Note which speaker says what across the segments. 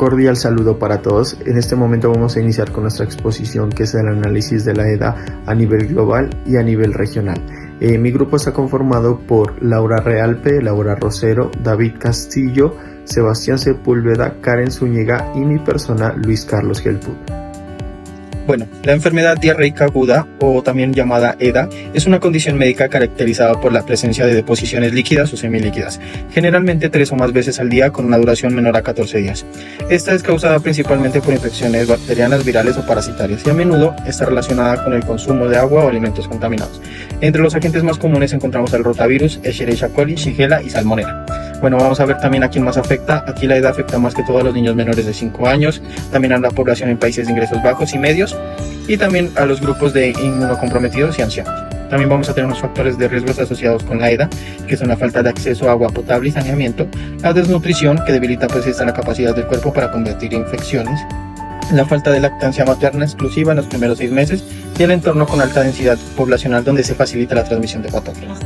Speaker 1: Cordial saludo para todos. En este momento vamos a iniciar con nuestra exposición, que es el análisis de la EDA a nivel global y a nivel regional. Mi grupo está conformado por Laura Realpe, Laura Rosero, David Castillo, Sebastián Sepúlveda, Karen Zúñiga y mi persona, Luis Carlos Gelpud.
Speaker 2: Bueno, la enfermedad diarreica aguda, o también llamada EDA, es una condición médica caracterizada por la presencia de deposiciones líquidas o semilíquidas, generalmente 3 o más veces al día con una duración menor a 14 días. Esta es causada principalmente por infecciones bacterianas, virales o parasitarias y a menudo está relacionada con el consumo de agua o alimentos contaminados. Entre los agentes más comunes encontramos el rotavirus, Escherichia coli, Shigella y Salmonella. Bueno, vamos a ver también a quién más afecta. Aquí la EDA afecta más que todo a los niños menores de 5 años, también a la población en países de ingresos bajos y medios, y también a los grupos de inmunocomprometidos y ancianos. También vamos a tener unos factores de riesgos asociados con la EDA, que son la falta de acceso a agua potable y saneamiento, la desnutrición, que debilita la capacidad del cuerpo para combatir infecciones, la falta de lactancia materna exclusiva en los primeros 6 meses y el entorno con alta densidad poblacional donde se facilita la transmisión de patógenos.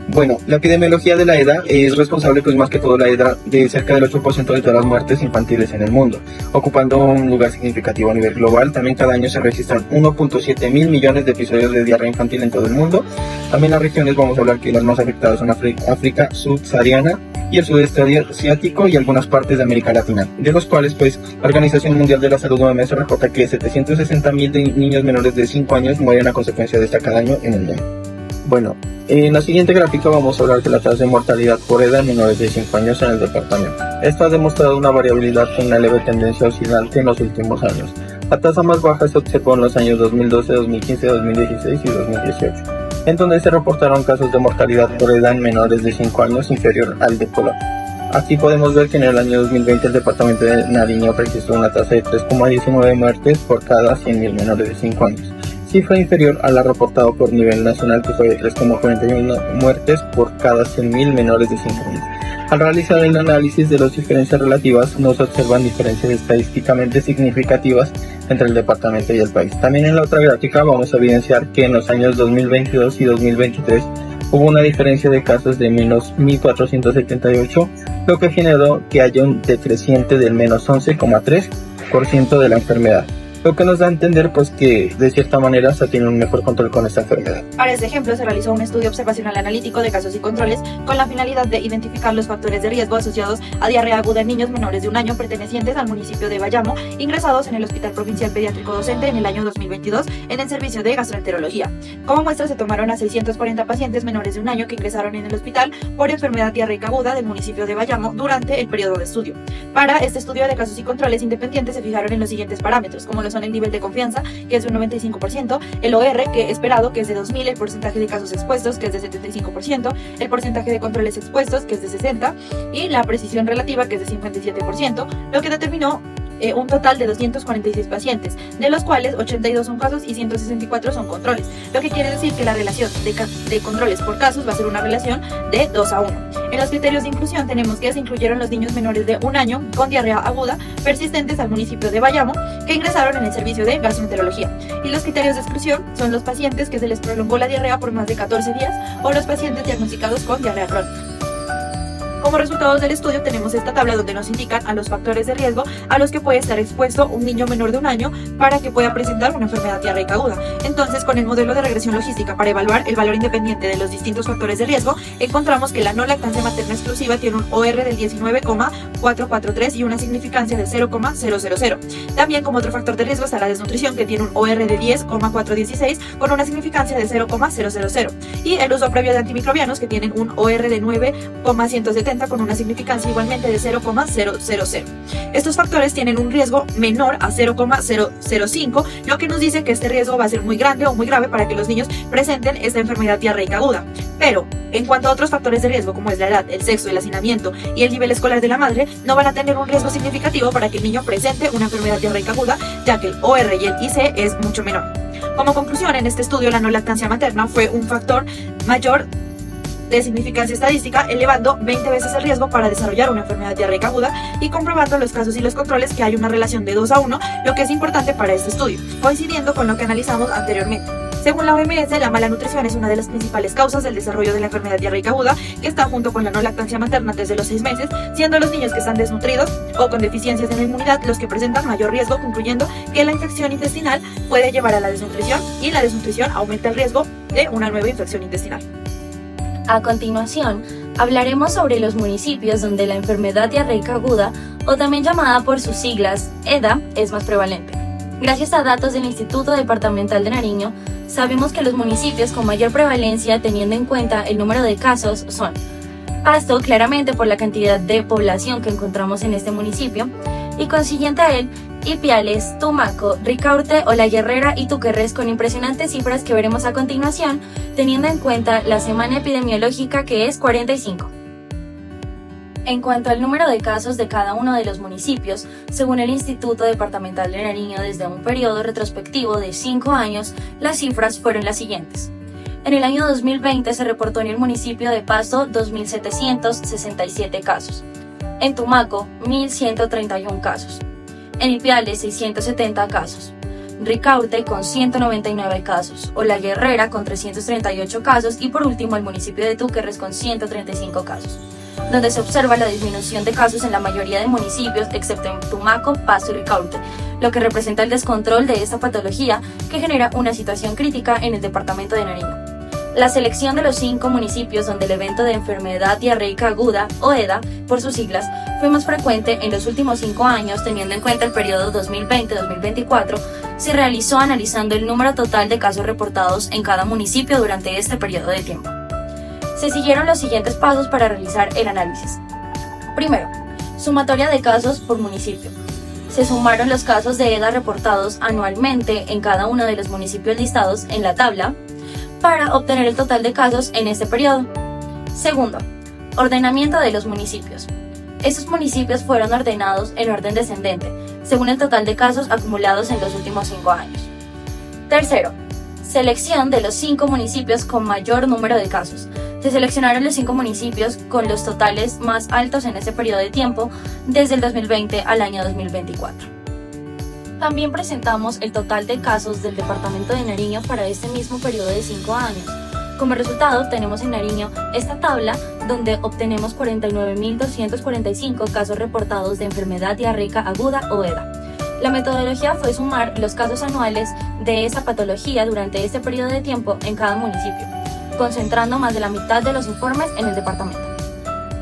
Speaker 2: Bueno, la epidemiología de la EDA es responsable más que todo la EDA de cerca del 8% de todas las muertes infantiles en el mundo, ocupando un lugar significativo a nivel global. También cada año se registran 1.7 mil millones de episodios de diarrea infantil en todo el mundo. También las regiones, vamos a hablar que las más afectadas son África subsahariana y el sudeste asiático y algunas partes de América Latina, de los cuales la Organización Mundial de la Salud OMS reporta que 760.000 niños menores de 5 años mueren a consecuencia de esta cada año en el mundo. Bueno, en la siguiente gráfica vamos a hablar de la tasa de mortalidad por EDA en menores de 5 años en el departamento. Esta ha demostrado una variabilidad con una leve tendencia oscilante en los últimos años. La tasa más baja se observó en los años 2012, 2015, 2016 y 2018, en donde se reportaron casos de mortalidad por EDA en menores de 5 años inferior al de Colombia. Aquí podemos ver que en el año 2020 el departamento de Nariño registró una tasa de 3,19 muertes por cada 100.000 menores de 5 años. Cifra inferior a la reportada por nivel nacional, que fue de 3,41 muertes por cada 100.000 menores de 5 años. Al realizar el análisis de las diferencias relativas, no se observan diferencias estadísticamente significativas entre el departamento y el país. También en la otra gráfica vamos a evidenciar que en los años 2022 y 2023 hubo una diferencia de casos de menos 1.478, lo que generó que haya un decreciente del menos 11,3% de la enfermedad, lo que nos da a entender que de cierta manera se tiene un mejor control con esta enfermedad.
Speaker 3: Para este ejemplo se realizó un estudio observacional analítico de casos y controles con la finalidad de identificar los factores de riesgo asociados a diarrea aguda en niños menores de 1 año pertenecientes al municipio de Bayamo, ingresados en el Hospital Provincial Pediátrico Docente en el año 2022 en el servicio de gastroenterología. Como muestra se tomaron a 640 pacientes menores de 1 año que ingresaron en el hospital por enfermedad diarreica aguda del municipio de Bayamo durante el periodo de estudio. Para este estudio de casos y controles independientes se fijaron en los siguientes parámetros, como son el nivel de confianza, que es de un 95%, el OR, que esperado, que es de 2000, el porcentaje de casos expuestos, que es de 75%, el porcentaje de controles expuestos, que es de 60%, y la precisión relativa, que es de 57%, lo que determinó un total de 246 pacientes, de los cuales 82 son casos y 164 son controles, lo que quiere decir que la relación de controles por casos va a ser una relación de 2:1. En los criterios de inclusión tenemos que se incluyeron los niños menores de 1 año con diarrea aguda persistentes al municipio de Bayamo que ingresaron en el servicio de gastroenterología, y los criterios de exclusión son los pacientes que se les prolongó la diarrea por más de 14 días o los pacientes diagnosticados con diarrea crónica. Como resultados del estudio tenemos esta tabla donde nos indican a los factores de riesgo a los que puede estar expuesto un niño menor de 1 año para que pueda presentar una enfermedad diarreica aguda. Entonces, con el modelo de regresión logística para evaluar el valor independiente de los distintos factores de riesgo, encontramos que la no lactancia materna exclusiva tiene un OR del 19,443 y una significancia de 0,000. También como otro factor de riesgo está la desnutrición, que tiene un OR de 10,416 con una significancia de 0,000, y el uso previo de antimicrobianos, que tienen un OR de 9,170 con una significancia igualmente de 0,000. Estos factores tienen un riesgo menor a 0,005, lo que nos dice que este riesgo va a ser muy grande o muy grave para que los niños presenten esta enfermedad diarreica aguda. Pero en cuanto a otros factores de riesgo, como es la edad, el sexo, el hacinamiento y el nivel escolar de la madre, no van a tener un riesgo significativo para que el niño presente una enfermedad diarreica aguda, ya que el OR y el IC es mucho menor. Como conclusión, en este estudio la no lactancia materna fue un factor mayor de significancia estadística, elevando 20 veces el riesgo para desarrollar una enfermedad diarreica aguda y comprobando en los casos y los controles que hay una relación de 2:1, lo que es importante para este estudio, coincidiendo con lo que analizamos anteriormente. Según la OMS, la mala nutrición es una de las principales causas del desarrollo de la enfermedad diarreica aguda, que está junto con la no lactancia materna desde los 6 meses, siendo los niños que están desnutridos o con deficiencias en la inmunidad los que presentan mayor riesgo, concluyendo que la infección intestinal puede llevar a la desnutrición y la desnutrición aumenta el riesgo de una nueva infección intestinal.
Speaker 4: A continuación, hablaremos sobre los municipios donde la enfermedad diarreica aguda, o también llamada por sus siglas EDA, es más prevalente. Gracias a datos del Instituto Departamental de Nariño, sabemos que los municipios con mayor prevalencia, teniendo en cuenta el número de casos, son Pasto, claramente por la cantidad de población que encontramos en este municipio, y consiguiente a él, Ipiales, Tumaco, Ricaurte, La Guerrera y Tuquerres, con impresionantes cifras que veremos a continuación, teniendo en cuenta la semana epidemiológica, que es 45. En cuanto al número de casos de cada uno de los municipios, según el Instituto Departamental de Nariño, desde un periodo retrospectivo de 5 años, las cifras fueron las siguientes. En el año 2020 se reportó en el municipio de Pasto 2.767 casos, en Tumaco 1.131 casos, en Ipiales 670 casos, Ricaurte con 199 casos, La Guerrera con 338 casos y por último el municipio de Tuquerres con 135 casos, donde se observa la disminución de casos en la mayoría de municipios excepto en Tumaco, Pasto y Ricaurte, lo que representa el descontrol de esta patología que genera una situación crítica en el departamento de Nariño. La selección de los 5 municipios donde el evento de enfermedad diarreica aguda, o EDA, por sus siglas, fue más frecuente en los últimos 5 años, teniendo en cuenta el periodo 2020-2024, se realizó analizando el número total de casos reportados en cada municipio durante este periodo de tiempo. Se siguieron los siguientes pasos para realizar el análisis. Primero, sumatoria de casos por municipio. Se sumaron los casos de EDA reportados anualmente en cada uno de los municipios listados en la tabla para obtener el total de casos en este periodo. Segundo, ordenamiento de los municipios. Estos municipios fueron ordenados en orden descendente, según el total de casos acumulados en los últimos 5 años. Tercero, selección de los 5 municipios con mayor número de casos. Se seleccionaron los 5 municipios con los totales más altos en este periodo de tiempo, desde el 2020 al año 2024. También presentamos el total de casos del departamento de Nariño para este mismo periodo de 5 años. Como resultado, tenemos en Nariño esta tabla donde obtenemos 49.245 casos reportados de enfermedad diarreica aguda o EDA. La metodología fue sumar los casos anuales de esa patología durante este periodo de tiempo en cada municipio, concentrando más de la mitad de los informes en el departamento.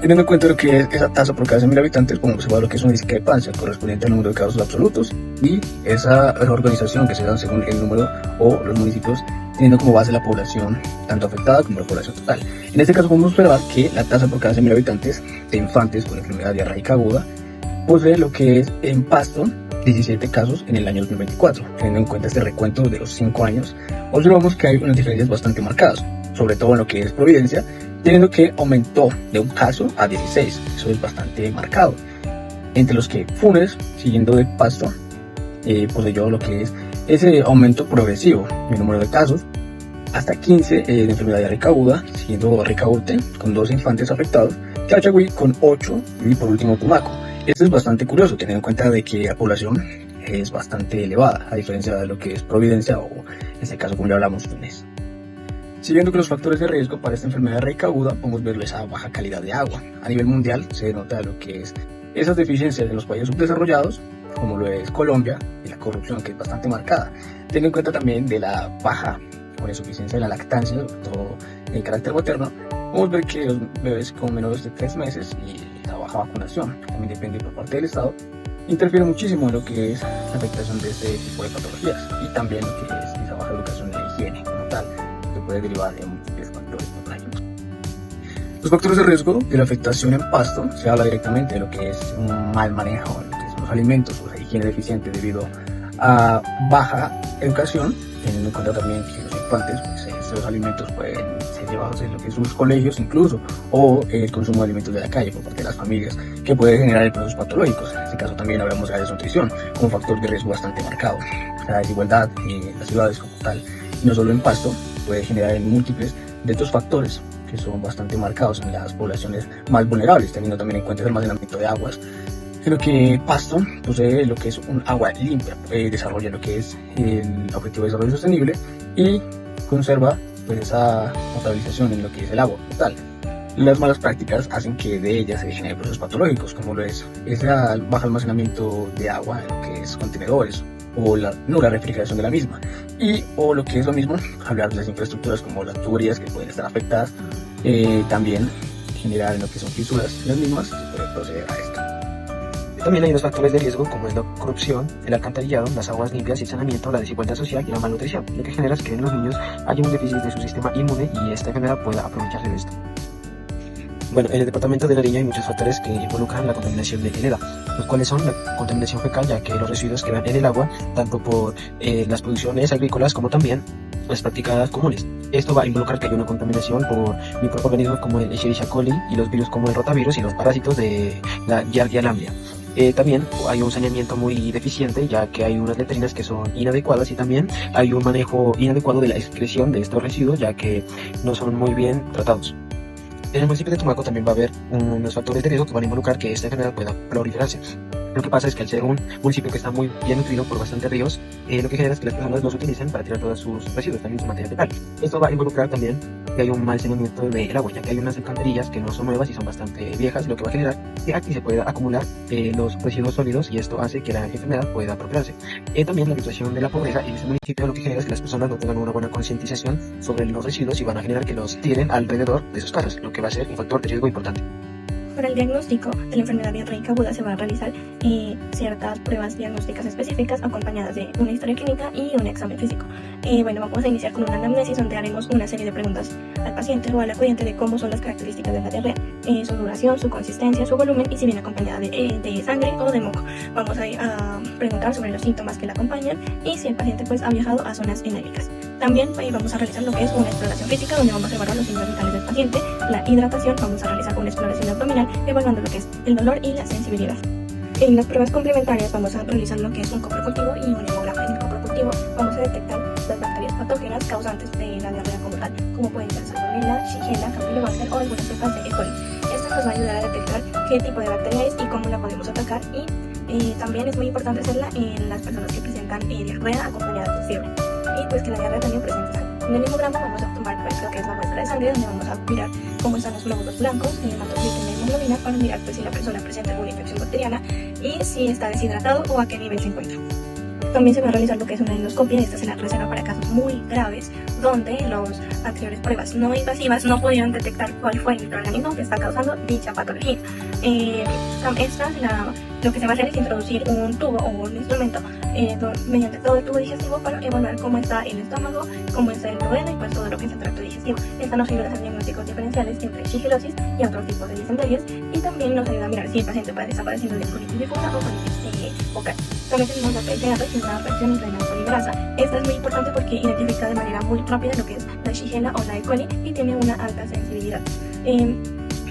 Speaker 2: Teniendo en cuenta lo que es esa tasa por cada 100.000 habitantes, podemos observar lo que es una discrepancia correspondiente al número de casos absolutos y esa organización que se da según el número o los municipios, teniendo como base la población tanto afectada como la población total. En este caso podemos observar que la tasa por cada 100.000 habitantes de infantes con enfermedad diarreica aguda posee lo que es en Pasto 17 casos en el año 2024. Teniendo en cuenta este recuento de los 5 años, observamos que hay unas diferencias bastante marcadas, sobre todo en lo que es Providencia, teniendo que aumentó de un caso a 16, eso es bastante marcado. Entre los que Funes, siguiendo de Pasto, poseyó lo que es ese aumento progresivo en el número de casos, hasta 15 de enfermedad diarreica aguda, siguiendo Ricaurte con 2 infantes afectados, Chachagüí con 8 y por último Tumaco. Esto es bastante curioso, teniendo en cuenta de que la población es bastante elevada, a diferencia de lo que es Providencia o en este caso, como ya hablamos, Funes. Siguiendo con los factores de riesgo para esta enfermedad diarreica aguda, podemos ver esa baja calidad de agua. A nivel mundial se nota lo que es esas deficiencias en los países subdesarrollados, como lo es Colombia, y la corrupción que es bastante marcada. Teniendo en cuenta también de la baja o insuficiencia de la lactancia, sobre todo en carácter materno, podemos ver que los bebés con menores de 3 meses y la baja vacunación, también depende por parte del Estado, interfiere muchísimo en lo que es la afectación de este tipo de patologías y también lo que es esa baja educación de higiene como tal, que puede derivar de múltiples factores patológicos. Los factores de riesgo de la afectación en Pasto se habla directamente de lo que es un mal manejo de lo que son los alimentos o la higiene deficiente debido a baja educación, teniendo en cuenta también que los infantes, pues, estos alimentos pueden ser llevados en lo que son los colegios incluso, o el consumo de alimentos de la calle por parte de las familias, que puede generar procesos patológicos. En este caso también hablamos de la desnutrición como factor de riesgo bastante marcado. La desigualdad en las ciudades como tal, y no solo en Pasto, puede generar en múltiples de estos factores que son bastante marcados en las poblaciones más vulnerables, teniendo también en cuenta el almacenamiento de aguas. Creo que Pasto posee lo que es un agua limpia, desarrolla lo que es el objetivo de desarrollo sostenible y
Speaker 5: conserva pues esa potabilización en lo que es el agua total. Las malas prácticas hacen que de ellas se generen procesos patológicos, como lo es ese bajo almacenamiento de agua en lo que es contenedores o la nula refrigeración de la misma, y o lo que es lo mismo, hablar de las infraestructuras como las tuberías que pueden estar afectadas, también generar en lo que son fisuras en las mismas, se puede proceder a esto.
Speaker 6: También hay unos factores de riesgo como es la corrupción, el alcantarillado, las aguas limpias y el saneamiento, la desigualdad social y la malnutrición, lo que genera es que en los niños haya un déficit de su sistema inmune y esta enfermedad pueda aprovecharse de esto. Bueno, en el departamento de Nariño hay muchos factores que involucran la contaminación de EDA, los cuales son la contaminación fecal, ya que los residuos quedan en el agua, tanto por las producciones agrícolas como también las prácticas comunes. Esto va a involucrar que haya una contaminación por microorganismos como el Escherichia coli y los virus como el rotavirus y los parásitos de la Giardia lamblia. También hay un saneamiento muy deficiente, ya que hay unas letrinas que son inadecuadas y también hay un manejo inadecuado de la excreción de estos residuos, ya que no son muy bien tratados. En el municipio de Tumaco también va a haber unos factores de riesgo que van a involucrar que esta enfermedad pueda proliferarse. Lo que pasa es que al ser un municipio que está muy bien nutrido por bastantes ríos, lo que genera es que las personas los utilicen para tirar todos sus residuos, también su materia fecal. Esto va a involucrar también que hay un mal saneamiento del agua, ya que hay unas alcantarillas que no son nuevas y son bastante viejas, lo que va a generar que aquí se pueda acumular los residuos sólidos y esto hace que la enfermedad pueda proliferarse. También la situación de la pobreza en este municipio lo que genera es que las personas no tengan una buena concientización sobre los residuos y van a generar que los tiren alrededor de sus casas, lo que va a ser un factor de riesgo importante.
Speaker 7: Para el diagnóstico de la enfermedad diarreica aguda se van a realizar ciertas pruebas diagnósticas específicas acompañadas de una historia clínica y un examen físico. Bueno, vamos a iniciar con una anamnesis donde haremos una serie de preguntas al paciente o al acudiente de cómo son las características de la diarrea, su duración, su consistencia, su volumen y si viene acompañada de sangre o de moco. Vamos a preguntar sobre los síntomas que la acompañan y si el paciente pues ha viajado a zonas endémicas. También vamos a realizar lo que es una exploración física donde vamos a evaluar los signos vitales del paciente, la hidratación, vamos a realizar una exploración abdominal evaluando lo que es el dolor y la sensibilidad. En las pruebas complementarias vamos a realizar lo que es un coprocultivo y un hemograma. En el coprocultivo vamos a detectar las bacterias patógenas causantes de la diarrea como tal, como pueden ser Salmonella, Shigella, Campylobacter o algunas cepas de E. coli. Esto nos va a ayudar a detectar qué tipo de bacteria es y cómo la podemos atacar y también es muy importante hacerla en las personas que presentan diarrea acompañada de fiebre y pues que la diarrea también presente sangre. En el hemograma vamos a tomar pues, lo que es la muestra de sangre donde vamos a mirar cómo están los glóbulos blancos, el hematocrito y la hemoglobina para mirar pues, si la persona presenta alguna infección bacteriana y si está deshidratado o a qué nivel se encuentra. También se va a realizar lo que es una endoscopia, esta se la reserva para casos muy graves donde las anteriores pruebas no invasivas no pudieron detectar cuál fue el microorganismo que está causando dicha patología. Lo que se va a hacer es introducir un tubo o un instrumento mediante todo el tubo digestivo para evaluar cómo está el estómago, cómo está el duodeno y pues todo lo que es el tracto digestivo. Esta nos ayuda a hacer diagnósticos diferenciales entre shigellosis y otros tipos de disenterias y también nos ayuda a mirar si el paciente está padeciendo de colitis difusa o colitis focal. También tenemos la PCR, que es una reacción entre la polimerasa. Esta es muy importante porque identifica de manera muy rápida lo que es la Shigella o la E. coli y tiene una alta sensibilidad.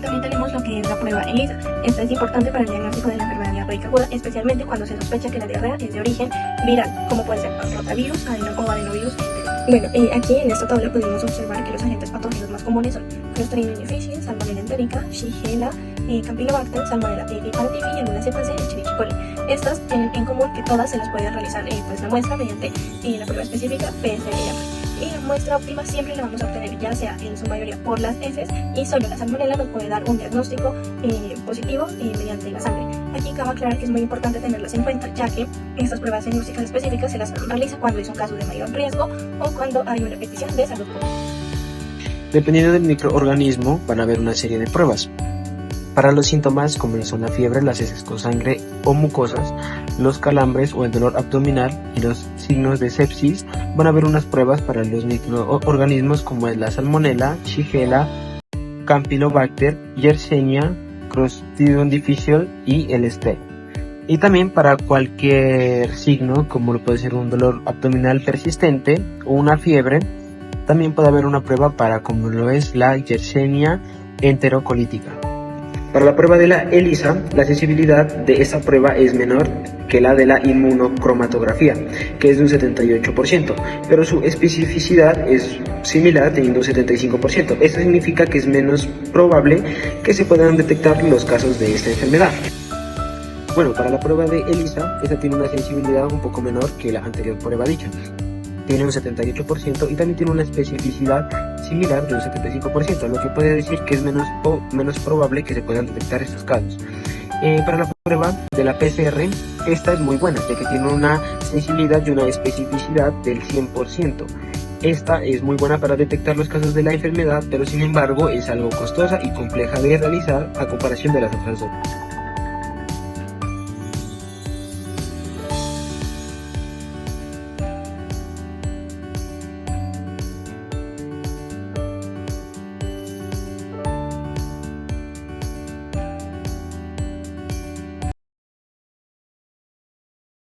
Speaker 7: También tenemos lo que es la prueba ELISA. Esta es importante para el diagnóstico de la enfermedad diarreica aguda, especialmente cuando se sospecha que la diarrea es de origen viral, como puede ser rotavirus o adenovirus. Bueno, aquí en esta tabla podemos observar que los agentes patógenos más comunes son Clostridium difficile, Salmonella entérica, Shigella, Campylobacter, Salmonella typhi y algunas cepas de Escherichia coli. Estas tienen en común que todas se las puede realizar pues, la muestra mediante la prueba específica PCR. Y la muestra óptima siempre la vamos a obtener ya sea en su mayoría por las heces y solo la salmonella nos puede dar un diagnóstico positivo mediante la sangre. Aquí cabe aclarar que es muy importante tenerlas en cuenta ya que estas pruebas diagnósticas específicas se las realiza cuando es un caso de mayor riesgo o cuando hay una petición de salud pública.
Speaker 6: Dependiendo del microorganismo van a haber una serie de pruebas. Para los síntomas como son la fiebre, las heces con sangre o mucosas, los calambres o el dolor abdominal y los signos de sepsis, van a haber unas pruebas para los microorganismos como es la Salmonella, Shigella, Campylobacter, Yersinia, Clostridium difficile y el ST. Y también para cualquier signo, como lo puede ser un dolor abdominal persistente o una fiebre, también puede haber una prueba para como lo es la Yersinia enterocolítica. Para la prueba de la ELISA, la sensibilidad de esa prueba es menor que la de la inmunocromatografía, que es de un 78%, pero su especificidad es similar, teniendo un 75%. Esto significa que es menos probable que se puedan detectar los casos de esta enfermedad. Bueno, para la prueba de ELISA, esta tiene una sensibilidad un poco menor que la anterior prueba dicha. tiene un 78% y también tiene una especificidad similar de un 75%, lo que puede decir que es menos probable que se puedan detectar estos casos. Para la prueba de la PCR, esta es muy buena, ya que tiene una sensibilidad y una especificidad del 100%. Esta es muy buena para detectar los casos de la enfermedad, pero sin embargo es algo costosa y compleja de realizar a comparación de las otras dos.